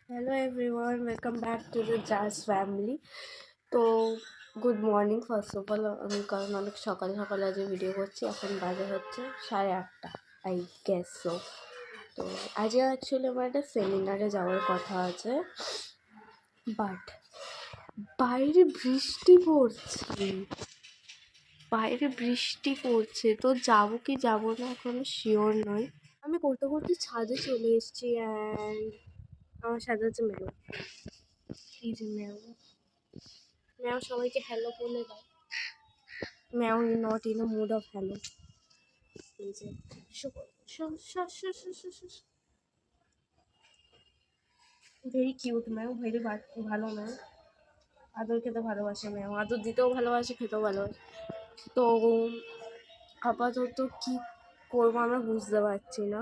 Hello everyone, welcome back to the জাজ family. তো good morning first of all. আমি কারণ অনেক সকাল সকাল আজ ভিডিও করছি। এখন বাজে হচ্ছে 8:30 আই গেস সো। তো আজকে অ্যাকচুয়ালি আমার একটা সেমিনারে যাওয়ার কথা আছে, বাট বাইরে বৃষ্টি পড়ছে। তো যাবো কি যাবো না এখনো শিওর নয়। আমি করতে করতে ছাদে চলে এসেছি অ্যান্ড আমার সাথে হচ্ছে ম্যাও। এই যে ম্যাও ম্যাও সবাইকে হ্যালো বলে দাও। Meow not in a mood of hello. এই যে ভেরি কিউট ম্যাও, ভেরি ভালো ম্যাও। আদর খেতে ভালোবাসে ম্যাও, আদর দিতেও ভালোবাসে, খেতেও ভালোবাসে। তো আপাতত কি করবো আমরা বুঝতে পারছি না।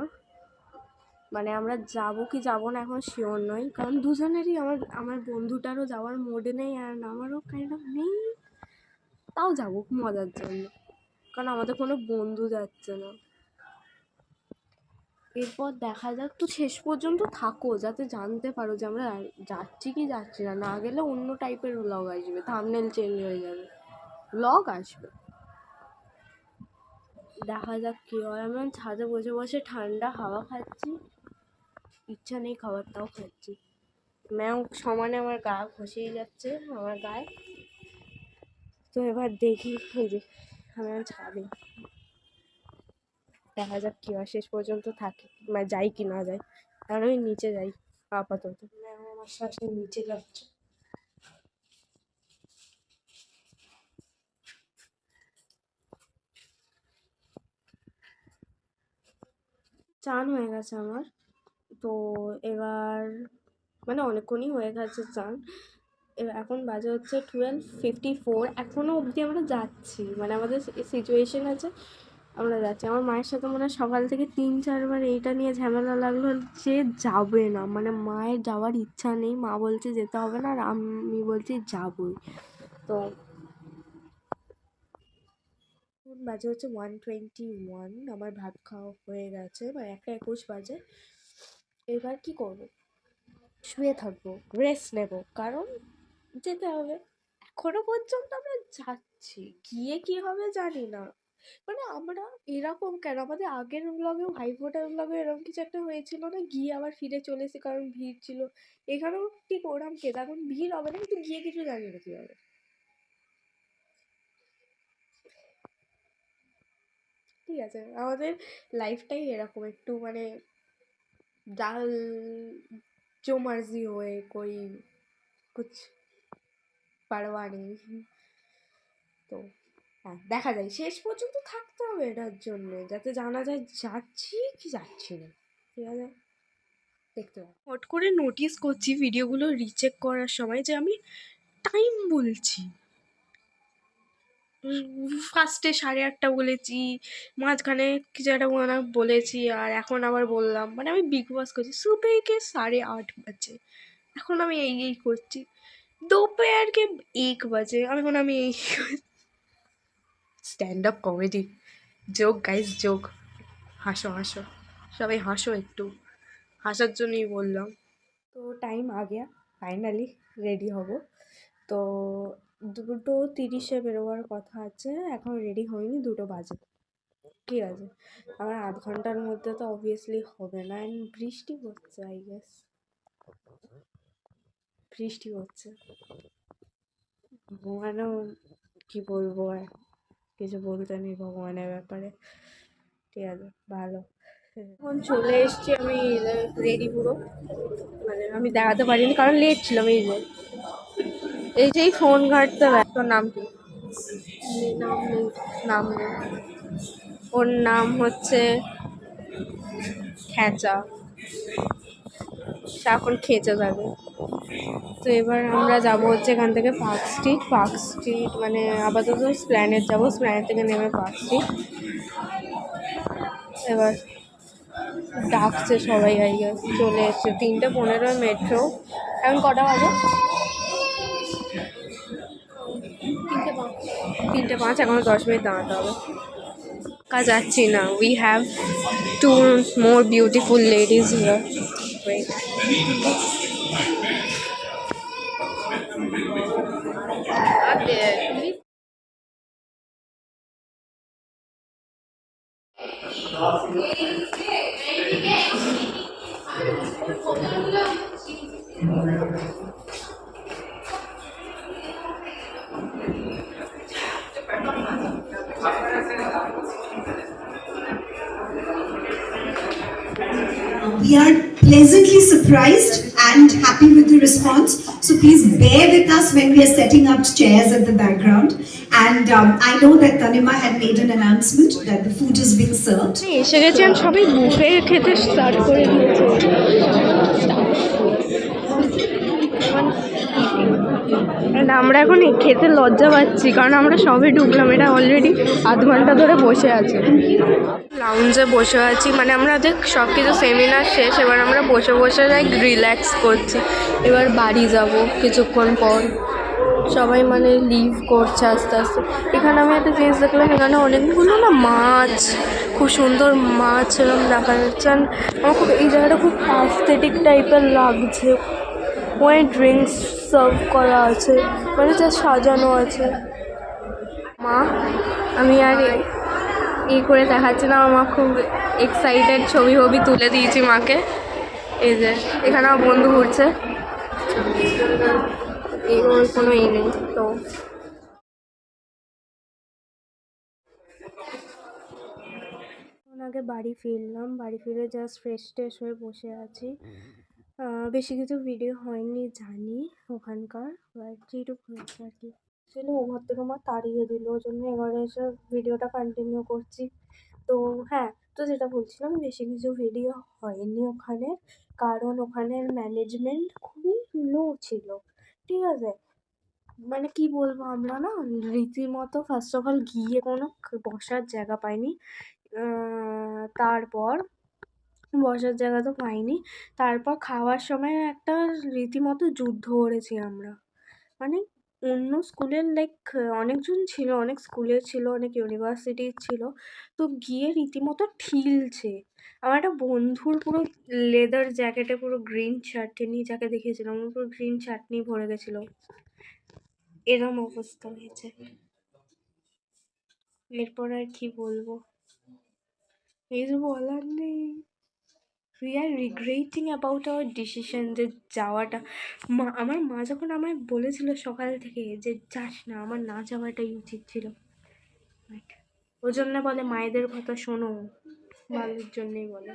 মানে আমরা যাবো কি যাবো না এখন শিওর নয়, কারণ দুজনেরই আমার বন্ধুটারও যাওয়ার মোডে নেই অ্যান্ড আমারও কাইন্ড অফ নেই। তাও যাবো মজার জন্য, কারণ আমাদের কোনো বন্ধু যাচ্ছে না। এরপর দেখা যাক। তো শেষ পর্যন্ত থাকো যাতে জানতে পারো যে আমরা যাচ্ছি কি যাচ্ছি না। না গেলে অন্য টাইপের ব্লগ আসবে, থাম্বনেল চেঞ্জ হয়ে যাবে, ব্লগ আসবে। দেখা যাক কী হয়। আমি ছাদে বসে বসে ঠান্ডা হাওয়া খাচ্ছি, ইচ্ছা নেই খাবার তাও খাচ্ছি। ম্যাও সমানে আমার গা ঘষেই যাচ্ছে আমার গায়ে। তো এবার দেখি, এই যে আমি ছাদে, দেখা যাক কী হয়। শেষ পর্যন্ত থাকি মানে যাই কি না যাই, কারণ আমি নিচে যাই আপাতত। ম্যাও আমার সাথে নিচে যাচ্ছে। চান হয়ে গেছে আমার। তো এবার মানে অনেকক্ষণই হয়ে গেছে চান। এবার এখন বাজে হচ্ছে 12:54। এখনও অবধি আমরা যাচ্ছি, মানে আমাদের সিচুয়েশন আছে আমরা যাচ্ছি। আমার মায়ের সাথে মনে হয় সকাল থেকে 3-4বার এইটা নিয়ে ঝামেলা লাগলো যে যাবে না, মানে মায়ের যাওয়ার ইচ্ছা নেই, মা বলছে যেতে হবে না আর আমি বলছি যাবই। তো বাজে হচ্ছে 1:21, আমার ভাত খাওয়া হয়ে গেছে, মানে 1:21 বাজে। এবার কি করবো, শুয়ে থাকবো, রেস্ট নেব, কারণ যেতে হবে। এখনো পর্যন্ত আমরা যাচ্ছি, গিয়ে কি হবে জানি না। মানে আমরা এরকম কেন, আমাদের আগের ব্লগেও ভাইফোঁটার ব্লগে এরকম কিছু একটা হয়েছিল না, গিয়ে আবার ফিরে চলে এসে কারণ ভিড় ছিল। এখানেও ঠিক ওরম কেস, এখন ভিড় হবে না কিন্তু গিয়ে কিছু জানি না কি হবে। ঠিক আছে, আমাদের লাইফটাই এরকম একটু মানে ডাল जो मर्जी होए कोई कुछ পারোয়া নেই। তো হ্যাঁ, দেখা যায়, শেষ পর্যন্ত থাকতে হবে এটার জন্য, যাতে জানা যায় যাচ্ছি কি যাচ্ছি না। ঠিক আছে, দেখতে হবে। হট করে নোটিস করছি ভিডিওগুলো রিচেক করার সময় যে আমি টাইম বলছি, ফার্স্টে 8:30 বলেছি, মাঝখানে কিছু একটা মনে বলেছি, আর এখন আবার বললাম। মানে আমি বিগ বস করছি, সুবেহ কে 8:30 বাজে, এখন আমি এই করছি। दोपहर के 1 बजे আমি এই stand up comedy, joke guys, joke. হাসো হাসো, সবাই হাসো একটু, হাসার জন্যই বললাম। তো টাইম আ গিয়া, ফাইনালি রেডি হব। তো 2:30 বেরোবার কথা আছে, এখন রেডি হয়নি, 2 বাজে। ঠিক আছে, আমার আধ ঘন্টার মধ্যে তো অবভিয়াসলি হবে না। অ্যান্ড বৃষ্টি হচ্ছে, আই গেস বৃষ্টি হচ্ছে। ভগবানও কি বলবো, আর কিছু বলতে নেই ভগবানের ব্যাপারে। ঠিক আছে, ভালো। এখন চলে এসছি আমি, রেডি পুরো। মানে আমি দেখাতে পারিনি কারণ লেট ছিলাম। এই যে ফোন ঘাঁটতে ব্যস্ত। নাম কি? নাম নেই, নাম নেই। ওর নাম হচ্ছে খেঁচা, সে এখন খেঁচে যাবে। তো এবার আমরা যাব হচ্ছে এখান থেকে পার্ক স্ট্রিট মানে আপাতত স্প্ল্যানেট যাবো, স্প্ল্যানেট থেকে নেমে পার্ক স্ট্রিট। এবার ডাকছে সবাই, আই গেস চলে এসছে। 3:15 মেট্রো। এখন কটা বাজে? 3:05। এখনো 10 মিনিট দাঁড়াতে হবে। কাজ যাচ্ছি না, we have 2 more beautiful ladies here. Wait. We are pleasantly surprised and happy with the response. So please bear with us when we are setting up chairs at the background. And I know that Tanima had made an announcement that the food is being served. এসে গেছি, আমি সবাই buffet খেতে start করে দিয়েছে। আমরা এখন খেতে লজ্জা পাচ্ছি, কারণ আমরা সবে ঢুকলাম, এটা অলরেডি আধ ঘন্টা ধরে বসে আছে। লাউঞ্জে বসে আছি, মানে আমাদের সব কিছু সেমিনার শেষ, এবার আমরা বসে বসে যাই রিল্যাক্স করছি। এবার বাড়ি যাব কিছুক্ষণ পর, সবাই মানে লিভ করছে আস্তে আস্তে। এখানে আমি একটা জিনিস দেখলাম, এখানে অনেকগুলো না মাছ, খুব সুন্দর মাছ এরকম দেখা যাচ্ছে। আমার খুব এই জায়গাটা খুব অ্যাস্থেটিক টাইপের লাগছে। ওই ড্রিঙ্কস সার্ভ করা আছে, মানে যা সাজানো আছে। মা, আমি আর এই করে দেখাচ্ছি না, আমার খুব এক্সাইটেড, ছবি তুলে দিয়েছি মাকে। এই যে এখানে আমার বন্ধু ঘুরছে, এর কোনো নেই। তো আগে বাড়ি ফিরলাম, বাড়ি ফিরে জাস্ট ফ্রেশ ট্রেশ হয়ে বসে আছি। বেশি কিছু ভিডিও হয়নি জানি ওখানকার, যেটুকু হয়েছে আর কি। আসলে ও ঘর থেকে আমার তাড়িয়ে দিল, ওই জন্য এবারে এসে ভিডিওটা কন্টিনিউ করছি। তো হ্যাঁ, তো যেটা বলছিলাম, বেশি কিছু ভিডিও হয়নি ওখানে, কারণ ওখানের ম্যানেজমেন্ট খুবই লো ছিল, ঠিক আছে। মানে কি বলবো, আমরা না রীতিমতো ফার্স্ট অফ অল গিয়ে কোনো বসার জায়গা পাইনি। তারপর বসার জায়গা তো পাইনি, তারপর খাওয়ার সময় একটা রীতিমতো যুদ্ধ করেছি আমরা। মানে অন্য স্কুলের অনেকজন ছিল, অনেক স্কুলের ছিল, অনেক ইউনিভার্সিটির ছিল, তো গিয়ে রীতিমতো ঠিলছে। আমার একটা বন্ধুর পুরো লেদার জ্যাকেটে পুরো গ্রিন চাটনি, যাকে দেখিয়েছিলাম পুরো গ্রিন চাটনি ভরে গেছিলো, এরম অবস্থা হয়েছে। এরপর আর কি বলবো, কিছু বলার নেই। We are regretting about our decision যে যাওয়াটা। আমার মা যখন আমায় বলেছিল সকাল থেকে যে যাস না, আমার না যাওয়াটাই উচিত ছিল। ওই জন্য বলে মায়েদের কথা শোনো, ভালোর জন্যেই বলে।